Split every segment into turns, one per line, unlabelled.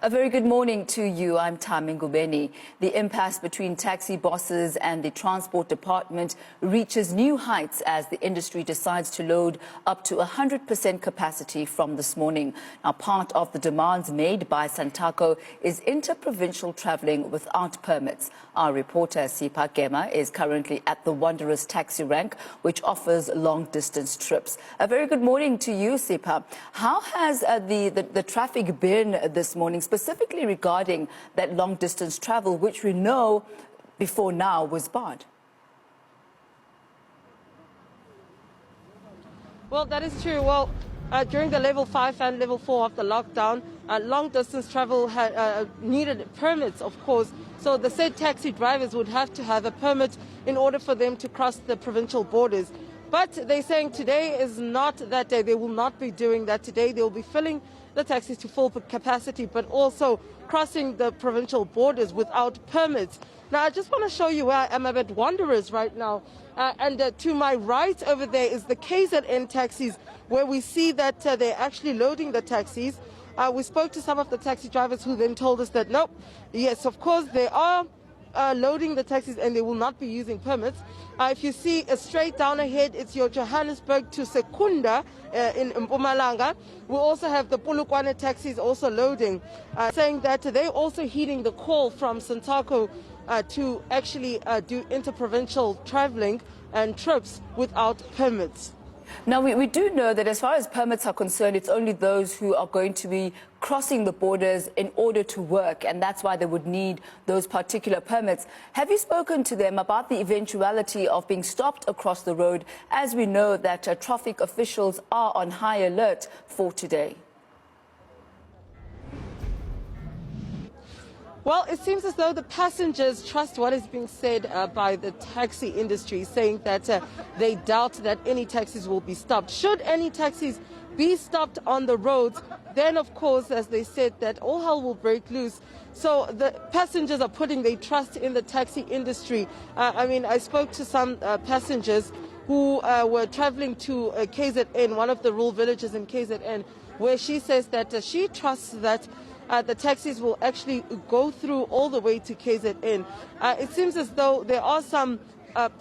A very good morning to you. I'm Tami Ngubeni. The impasse between taxi bosses and the transport department reaches new heights as the industry decides to load up to 100% capacity from this morning. Now, part of the demands made by Santaco is interprovincial travelling without permits. Our reporter Sipa Gema is currently at the Wanderers taxi rank, which offers long-distance trips. A very good morning to you, Sipa. How has the traffic been this morning, specifically regarding that long-distance travel, which we know before now was barred?
Well, that is true. Well, during the level 5 and level 4 of the lockdown, long-distance travel needed permits, of course. So the said taxi drivers would have to have a permit in order for them to cross the provincial borders. But they're saying today is not that day. They will not be doing that today. They will be filling the taxis to full capacity, but also crossing the provincial borders without permits. Now, I just want to show you where I am at Wanderers right now. To my right over there is the KZN taxis, where we see that they're actually loading the taxis. We spoke to some of the taxi drivers who then told us that, nope, yes, of course, they are loading the taxis and they will not be using permits. If you see straight down ahead, it's your Johannesburg to Secunda in Mpumalanga. We also have the Polokwane taxis also loading, saying that they're also heeding the call from Santaco to actually do interprovincial traveling and trips without permits.
Now, we do know that as far as permits are concerned, it's only those who are going to be crossing the borders in order to work, and that's why they would need those particular permits. Have you spoken to them about the eventuality of being stopped across the road, as we know that traffic officials are on high alert for today?
Well, it seems as though the passengers trust what is being said by the taxi industry, saying that they doubt that any taxis will be stopped. Should any taxis be stopped on the roads, then, of course, as they said, that all hell will break loose. So the passengers are putting their trust in the taxi industry. I spoke to some passengers who were traveling to KZN, one of the rural villages in KZN, where she says that she trusts that the taxis will actually go through all the way to KZN. It seems as though there are some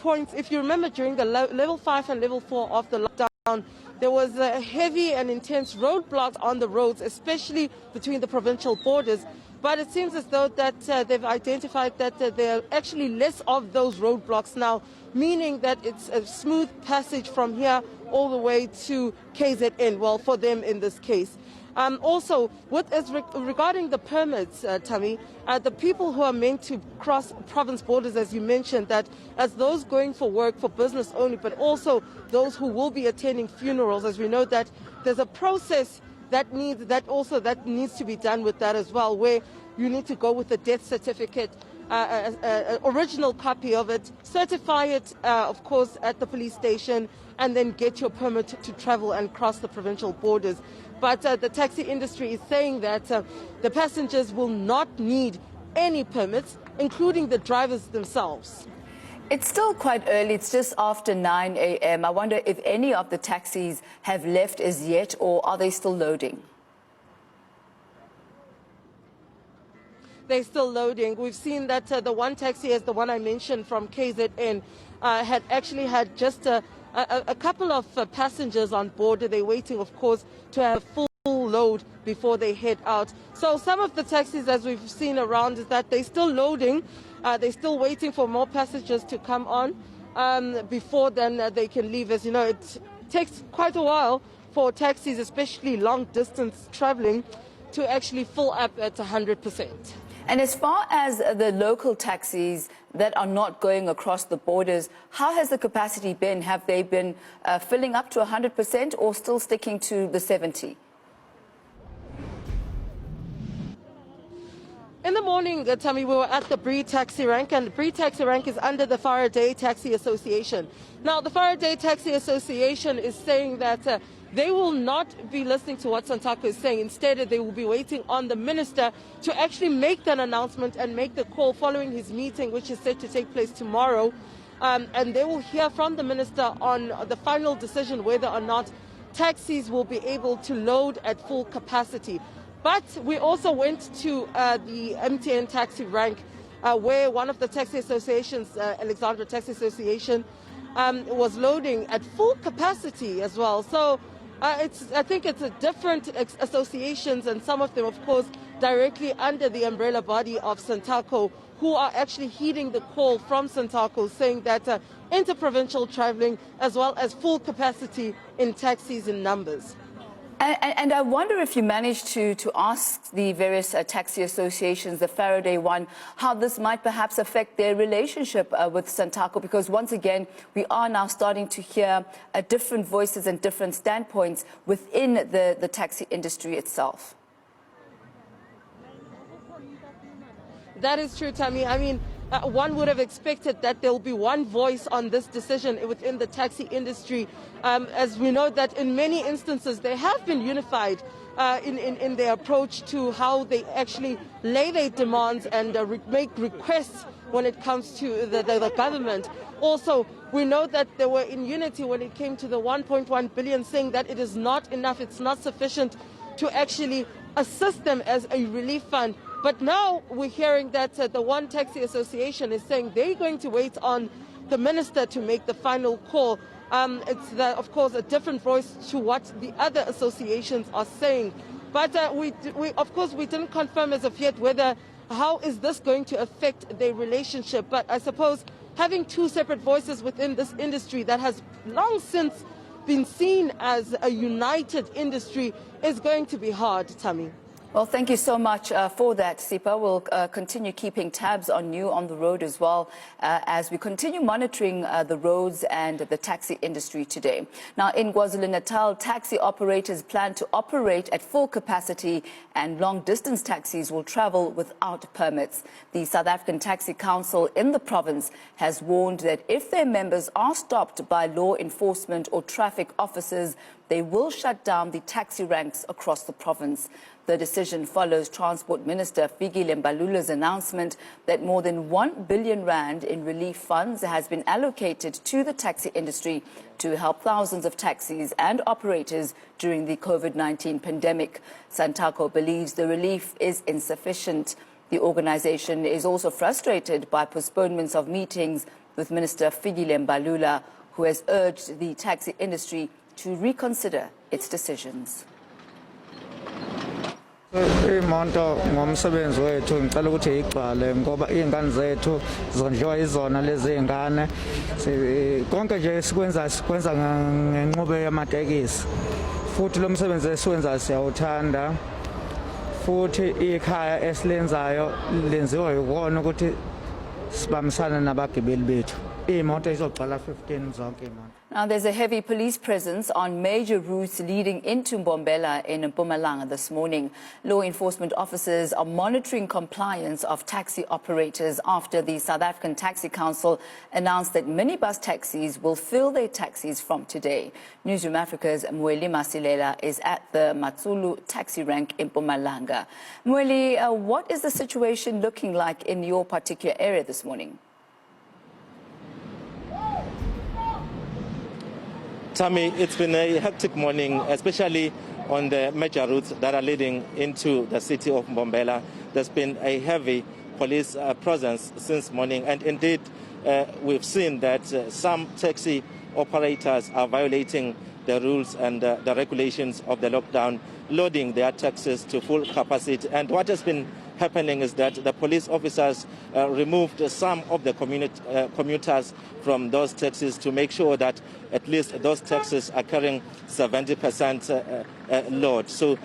points. If you remember, during the level 5 and level 4 of the lockdown, there was a heavy and intense roadblocks on the roads, especially between the provincial borders. But it seems as though that they've identified that there are actually less of those roadblocks now, meaning that it's a smooth passage from here all the way to KZN, well, for them in this case. Also, regarding the permits, Tami, the people who are meant to cross province borders, as you mentioned, that as those going for work, for business only, but also those who will be attending funerals, as we know that there's a process that needs to be done with that as well, where you need to go with a death certificate, original copy of it, certify it, of course, at the police station, and then get your permit to travel and cross the provincial borders. But the taxi industry is saying that the passengers will not need any permits, including the drivers themselves.
It's still quite early. It's just after 9 a.m. I wonder if any of the taxis have left as yet, or are they still loading?
They're still loading. We've seen that the one taxi, as the one I mentioned from KZN, had actually had just a couple of passengers on board. They're waiting, of course, to have full load before they head out. So some of the taxis, as we've seen around, is that they're still loading. They're still waiting for more passengers to come on before then they can leave. As you know, it takes quite a while for taxis, especially long-distance traveling, to actually fill up at 100%.
And as far as the local taxis that are not going across the borders, how has the capacity been? Have they been filling up to 100% or still sticking to the 70%?
In the morning, Tami, we were at the Bree Taxi Rank, and the Bree Taxi Rank is under the Faraday Taxi Association. Now, the Faraday Taxi Association is saying that they will not be listening to what Santaco is saying. Instead, they will be waiting on the minister to actually make that announcement and make the call following his meeting, which is set to take place tomorrow. And they will hear from the minister on the final decision whether or not taxis will be able to load at full capacity. But we also went to the MTN taxi rank, where one of the taxi associations, Alexandra Taxi Association, was loading at full capacity as well. So I think it's a different associations, and some of them, of course, directly under the umbrella body of Santaco, who are actually heeding the call from Santaco, saying that interprovincial traveling as well as full capacity in taxis in numbers.
And I wonder if you managed to ask the various taxi associations, the Faraday one, how this might perhaps affect their relationship with Santaco, because once again, we are now starting to hear different voices and different standpoints within the taxi industry itself.
That is true, Tammy. I mean, one would have expected that there will be one voice on this decision within the taxi industry, as we know that in many instances they have been unified in their approach to how they actually lay their demands and make requests when it comes to the government. Also, we know that they were in unity when it came to the 1.1 billion, saying that it is not enough, it's not sufficient to actually assist them as a relief fund. But now we're hearing that the One Taxi Association is saying they're going to wait on the minister to make the final call. It's, of course, a different voice to what the other associations are saying. But of course, we didn't confirm as of yet how is this going to affect their relationship. But I suppose having two separate voices within this industry that has long since been seen as a united industry is going to be hard, Tammy.
Well, thank you so much for that, Sipa. We'll continue keeping tabs on you on the road as well as we continue monitoring the roads and the taxi industry today. Now, in KwaZulu-Natal, taxi operators plan to operate at full capacity and long-distance taxis will travel without permits. The South African Taxi Council in the province has warned that if their members are stopped by law enforcement or traffic officers, they will shut down the taxi ranks across the province. The decision follows Transport Minister Fikile Mbalula's announcement that more than 1 billion rand in relief funds has been allocated to the taxi industry to help thousands of taxis and operators during the COVID-19 pandemic. Santaco believes the relief is insufficient. The organization is also frustrated by postponements of meetings with Minister Fikile Mbalula, who has urged the taxi industry to reconsider its decisions.
Imonto ngomsebenzi wethu ngicela ukuthi igcwale ngoba izingane zethu zondliwa izona lezi ngane konke nje sikwenza ngenqobe yamatekisi futhi lo msebenzi esiwenza siyawuthanda futhi ikhaya esilenzayo lenziwa yikona ukuthi sibamisana nabagibeli bethu imoto izogcwala 15 zonke imoto.
Now, there's a heavy police presence on major routes leading into Mpumalanga in Mpumalanga this morning. Law enforcement officers are monitoring compliance of taxi operators after the South African Taxi Council announced that minibus taxis will fill their taxis from today. Newsroom Africa's Mweli Masilela is at the Matsulu taxi rank in Mpumalanga. Mweli, what is the situation looking like in your particular area this morning?
Tammy, it's been a hectic morning, especially on the major routes that are leading into the city of Mbombela. There's been a heavy police presence since morning, and indeed we've seen that some taxi operators are violating the rules and the regulations of the lockdown, loading their taxis to full capacity. And what has been happening is that the police officers removed some of the commuters from those taxis to make sure that at least those taxis are carrying 70% load. So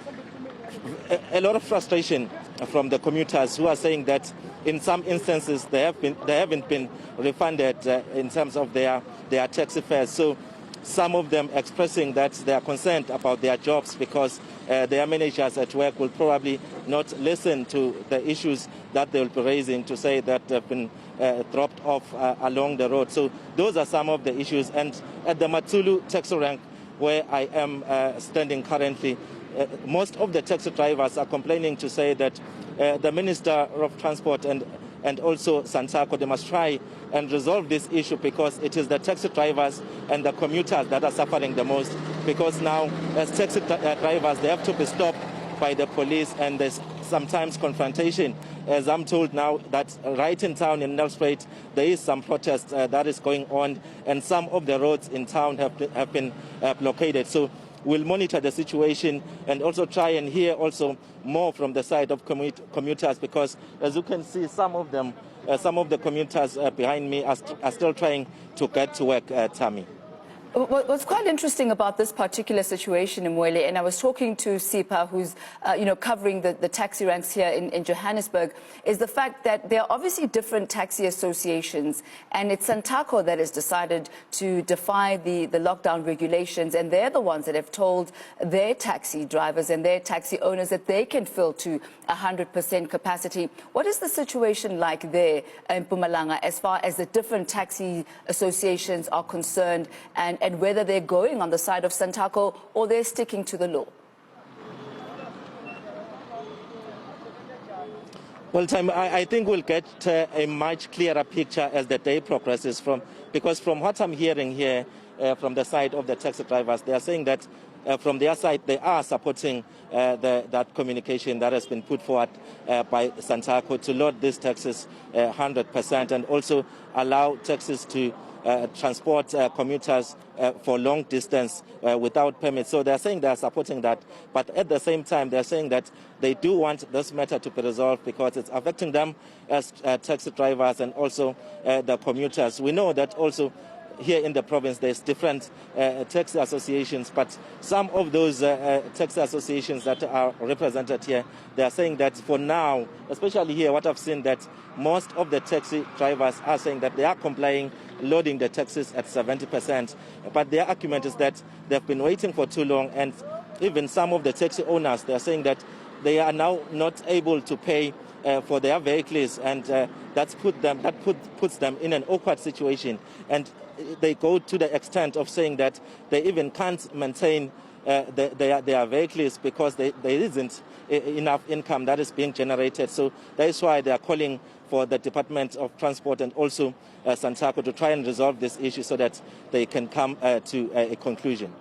a lot of frustration from the commuters who are saying that in some instances they haven't been refunded in terms of their taxi fares. So some of them expressing that they are concerned about their jobs because their managers at work will probably not listen to the issues that they will be raising to say that they've been dropped off along the road. So those are some of the issues. And at the Matsulu taxi rank, where I am standing currently, most of the taxi drivers are complaining to say that the Minister of Transport and also Santaco, they must try and resolve this issue because it is the taxi drivers and the commuters that are suffering the most, because now as taxi drivers they have to be stopped by the police, and there's sometimes confrontation. As I'm told now that right in town in Nelspruit, there is some protest that is going on, and some of the roads in town have been blockaded. So we'll monitor the situation and also try and hear also more from the side of commuters, because as you can see, some of the commuters behind me are still trying to get to work, Tammy.
What's quite interesting about this particular situation, Mwele, and I was talking to Sipa, who's covering the taxi ranks here in Johannesburg, is the fact that there are obviously different taxi associations, and it's Santaco that has decided to defy the lockdown regulations, and they're the ones that have told their taxi drivers and their taxi owners that they can fill to 100% capacity. What is the situation like there in Mpumalanga as far as the different taxi associations are concerned, and whether they're going on the side of Santaco or they're sticking to the law?
Well, Tim, I think we'll get a much clearer picture as the day progresses, because from what I'm hearing here from the side of the taxi drivers, they are saying that from their side they are supporting that communication that has been put forward by Santaco to load these taxis 100% and also allow taxis to transport commuters for long distance without permits. So they're saying they're supporting that, but at the same time they're saying that they do want this matter to be resolved because it's affecting them as taxi drivers and also the commuters. We know that also here in the province there's different taxi associations, but some of those taxi associations that are represented here, they are saying that for now, especially here, what I've seen, that most of the taxi drivers are saying that they are complying, loading the taxis at 70%. But their argument is that they've been waiting for too long, and even some of the taxi owners, they are saying that they are now not able to pay for their vehicles, and that puts them in an awkward situation. And they go to the extent of saying that they even can't maintain their vehicles because there isn't enough income that is being generated. So that is why they are calling for the Department of Transport and also Santaco to try and resolve this issue so that they can come to a conclusion.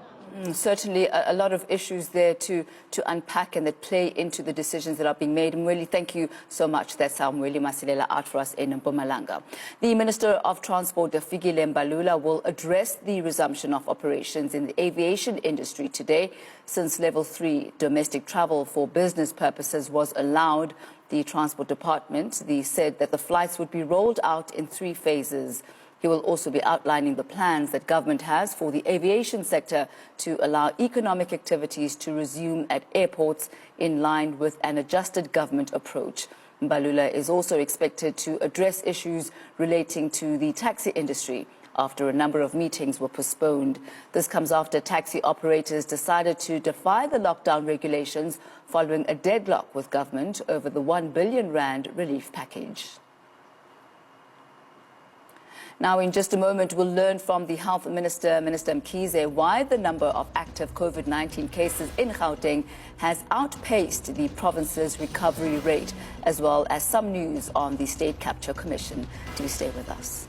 Certainly a lot of issues there to unpack and that play into the decisions that are being made. Mweli, thank you so much. That's how Mweli Masilela out for us in Mpumalanga. The Minister of Transport, Fikile Mbalula, will address the resumption of operations in the aviation industry today. Since level 3 domestic travel for business purposes was allowed, the Transport Department said that the flights would be rolled out in 3 phases. He will also be outlining the plans that government has for the aviation sector to allow economic activities to resume at airports in line with an adjusted government approach. Mbalula is also expected to address issues relating to the taxi industry after a number of meetings were postponed. This comes after taxi operators decided to defy the lockdown regulations following a deadlock with government over the R1 billion relief package. Now, in just a moment, we'll learn from the Health Minister, Minister Mkhize, why the number of active COVID-19 cases in Gauteng has outpaced the province's recovery rate, as well as some news on the State Capture Commission. Do stay with us.